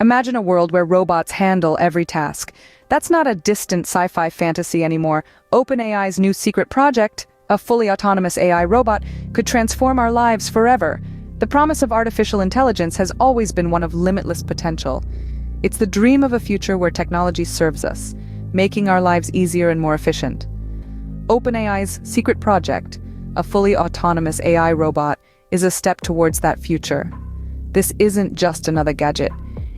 Imagine a world where robots handle every task. That's not a distant sci-fi fantasy anymore. OpenAI's new secret project, a fully autonomous AI robot, could transform our lives forever. The promise of artificial intelligence has always been one of limitless potential. It's the dream of a future where technology serves us, making our lives easier and more efficient. OpenAI's secret project, a fully autonomous AI robot, is a step towards that future. This isn't just another gadget.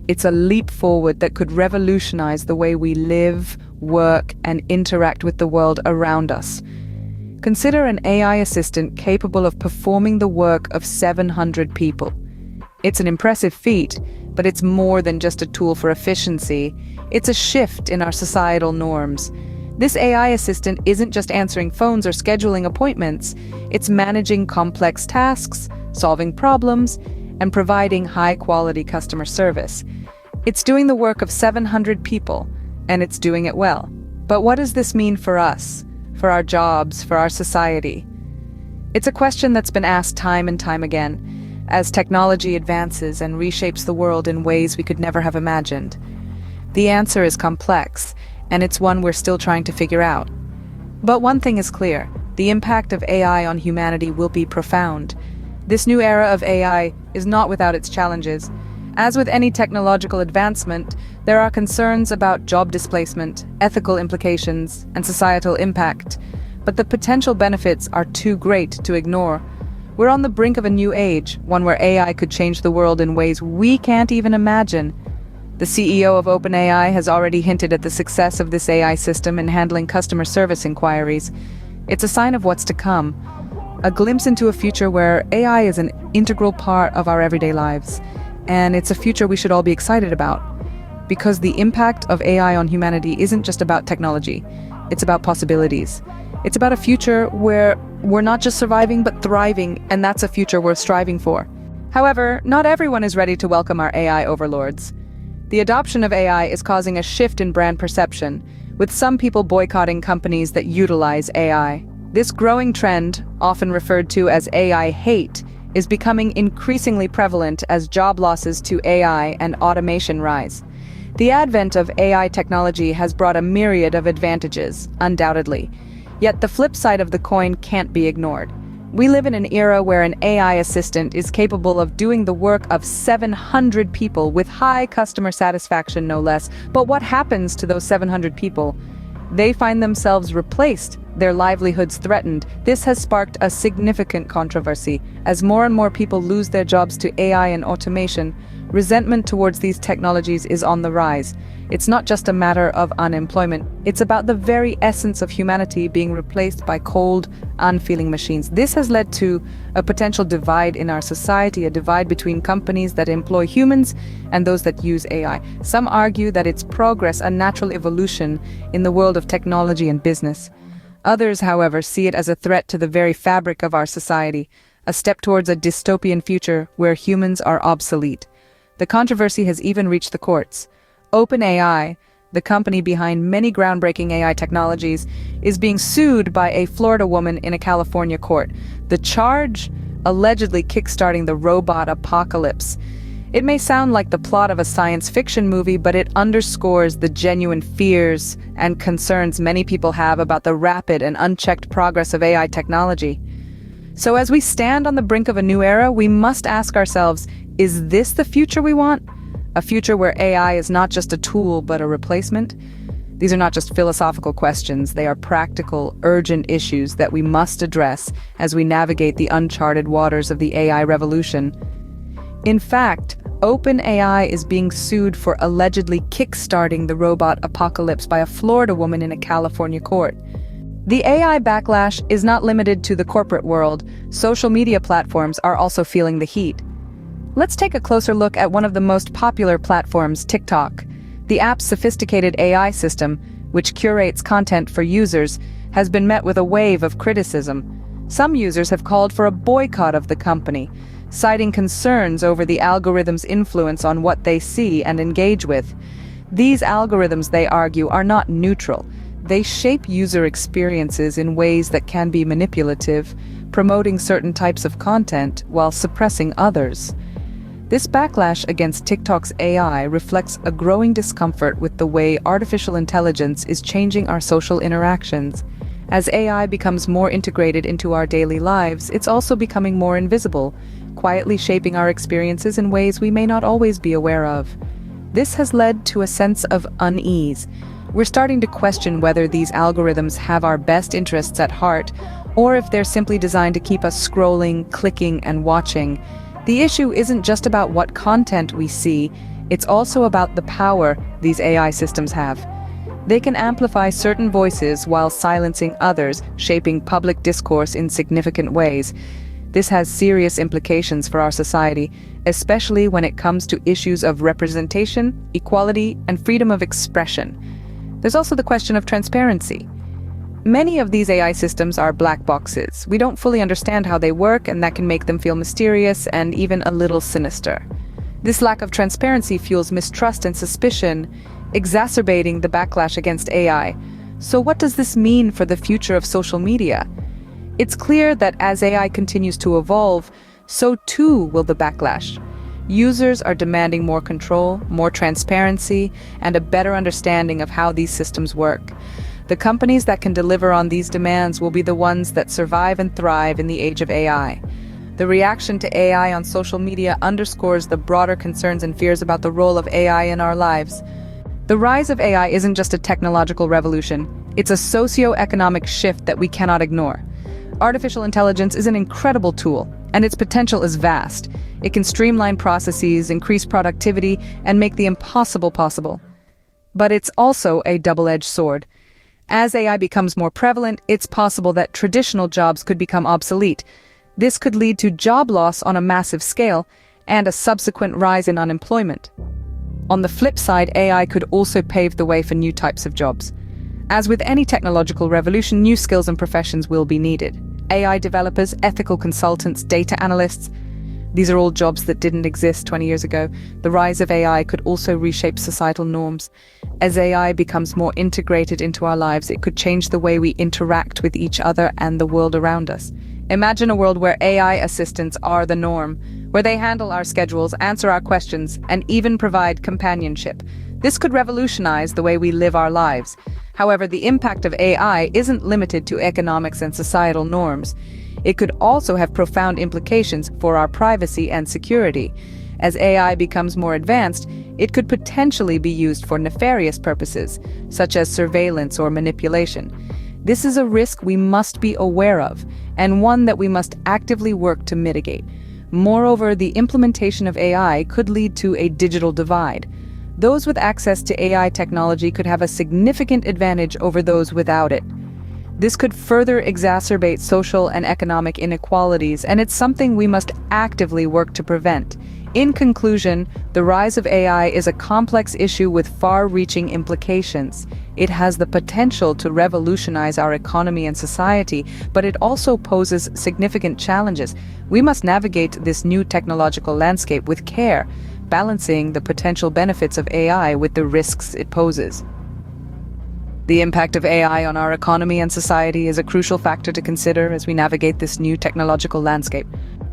It's a leap forward that could revolutionize the way we live, work, and interact with the world around us. Consider an AI assistant capable of performing the work of 700 people. It's an impressive feat, but it's more than just a tool for efficiency. It's a shift in our societal norms. This AI assistant isn't just answering phones or scheduling appointments. It's managing complex tasks, solving problems, and providing high-quality customer service. It's doing the work of 700 people, and it's doing it well. But what does this mean for us, for our jobs, for our society? It's a question that's been asked time and time again, as technology advances and reshapes the world in ways we could never have imagined. The answer is complex, and it's one we're still trying to figure out. But one thing is clear: the impact of AI on humanity will be profound. This new era of AI is not without its challenges. As with any technological advancement, there are concerns about job displacement, ethical implications, and societal impact. But the potential benefits are too great to ignore. We're on the brink of a new age, one where AI could change the world in ways we can't even imagine. The CEO of OpenAI has already hinted at the success of this AI system in handling customer service inquiries. It's a sign of what's to come, a glimpse into a future where AI is an integral part of our everyday lives. And it's a future we should all be excited about, because the impact of AI on humanity isn't just about technology. It's about possibilities. It's about a future where we're not just surviving but thriving, and that's a future worth striving for. However, not everyone is ready to welcome our AI overlords. The adoption of AI is causing a shift in brand perception, with some people boycotting companies that utilize AI. This growing trend, often referred to as AI hate, is becoming increasingly prevalent as job losses to AI and automation rise. The advent of AI technology has brought a myriad of advantages, undoubtedly. Yet the flip side of the coin can't be ignored. We live in an era where an AI assistant is capable of doing the work of 700 people with high customer satisfaction, no less. But what happens to those 700 people? They find themselves replaced, their livelihoods threatened. This has sparked a significant controversy. As more and more people lose their jobs to AI and automation, resentment towards these technologies is on the rise. It's not just a matter of unemployment. It's about the very essence of humanity being replaced by cold, unfeeling machines. This has led to a potential divide in our society, a divide between companies that employ humans and those that use AI. Some argue that it's progress, a natural evolution in the world of technology and business. Others, however, see it as a threat to the very fabric of our society, a step towards a dystopian future where humans are obsolete. The controversy has even reached the courts. OpenAI, the company behind many groundbreaking AI technologies, is being sued by a Florida woman in a California court. The charge? Allegedly kickstarting the robot apocalypse. It may sound like the plot of a science fiction movie, but it underscores the genuine fears and concerns many people have about the rapid and unchecked progress of AI technology. So as we stand on the brink of a new era, we must ask ourselves, is this the future we want? A future where AI is not just a tool, but a replacement? These are not just philosophical questions. They are practical, urgent issues that we must address as we navigate the uncharted waters of the AI revolution. In fact, OpenAI is being sued for allegedly kickstarting the robot apocalypse by a Florida woman in a California court. The AI backlash is not limited to the corporate world. Social media platforms are also feeling the heat. Let's take a closer look at one of the most popular platforms, TikTok. The app's sophisticated AI system, which curates content for users, has been met with a wave of criticism. Some users have called for a boycott of the company, citing concerns over the algorithm's influence on what they see and engage with. These algorithms, they argue, are not neutral. They shape user experiences in ways that can be manipulative, promoting certain types of content while suppressing others. This backlash against TikTok's AI reflects a growing discomfort with the way artificial intelligence is changing our social interactions. As AI becomes more integrated into our daily lives, it's also becoming more invisible, quietly shaping our experiences in ways we may not always be aware of. This has led to a sense of unease. We're starting to question whether these algorithms have our best interests at heart, or if they're simply designed to keep us scrolling, clicking, and watching. The issue isn't just about what content we see, it's also about the power these AI systems have. They can amplify certain voices while silencing others, shaping public discourse in significant ways. This has serious implications for our society, especially when it comes to issues of representation, equality, and freedom of expression. There's also the question of transparency. Many of these AI systems are black boxes. We don't fully understand how they work, and that can make them feel mysterious and even a little sinister. This lack of transparency fuels mistrust and suspicion, exacerbating the backlash against AI. So what does this mean for the future of social media? It's clear that as AI continues to evolve, so too will the backlash. Users are demanding more control, more transparency, and a better understanding of how these systems work. The companies that can deliver on these demands will be the ones that survive and thrive in the age of AI. The reaction to AI on social media underscores the broader concerns and fears about the role of AI in our lives. The rise of AI isn't just a technological revolution, it's a socio-economic shift that we cannot ignore. Artificial intelligence is an incredible tool, and its potential is vast. It can streamline processes, increase productivity, and make the impossible possible. But it's also a double-edged sword. As AI becomes more prevalent, it's possible that traditional jobs could become obsolete. This could lead to job loss on a massive scale and a subsequent rise in unemployment. On the flip side, AI could also pave the way for new types of jobs. As with any technological revolution, new skills and professions will be needed. AI developers, ethical consultants, data analysts, these are all jobs that didn't exist 20 years ago. The rise of AI could also reshape societal norms. As AI becomes more integrated into our lives, it could change the way we interact with each other and the world around us. Imagine a world where AI assistants are the norm, where they handle our schedules, answer our questions, and even provide companionship. This could revolutionize the way we live our lives. However, the impact of AI isn't limited to economics and societal norms. It could also have profound implications for our privacy and security. As AI becomes more advanced, it could potentially be used for nefarious purposes, such as surveillance or manipulation. This is a risk we must be aware of, and one that we must actively work to mitigate. Moreover, the implementation of AI could lead to a digital divide. Those with access to AI technology could have a significant advantage over those without it. This could further exacerbate social and economic inequalities, and it's something we must actively work to prevent. In conclusion, the rise of AI is a complex issue with far-reaching implications. It has the potential to revolutionize our economy and society, but it also poses significant challenges. We must navigate this new technological landscape with care, balancing the potential benefits of AI with the risks it poses. The impact of AI on our economy and society is a crucial factor to consider as we navigate this new technological landscape.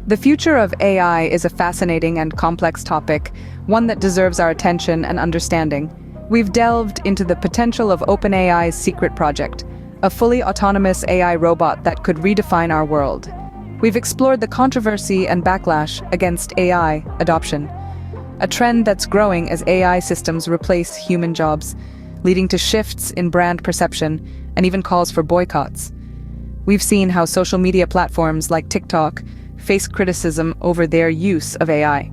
The future of AI is a fascinating and complex topic, one that deserves our attention and understanding. We've delved into the potential of OpenAI's secret project, a fully autonomous AI robot that could redefine our world. We've explored the controversy and backlash against AI adoption, a trend that's growing as AI systems replace human jobs, leading to shifts in brand perception and even calls for boycotts. We've seen how social media platforms like TikTok face criticism over their use of AI.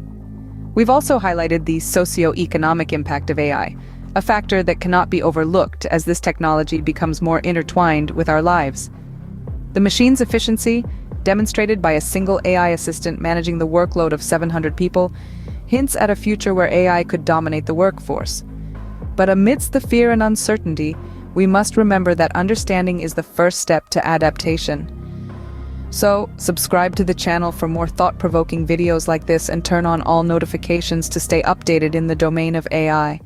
We've also highlighted the socio-economic impact of AI, a factor that cannot be overlooked as this technology becomes more intertwined with our lives. The machine's efficiency, demonstrated by a single AI assistant managing the workload of 700 people, hints at a future where AI could dominate the workforce. But amidst the fear and uncertainty, we must remember that understanding is the first step to adaptation. So, subscribe to the channel for more thought-provoking videos like this and turn on all notifications to stay updated in the domain of AI.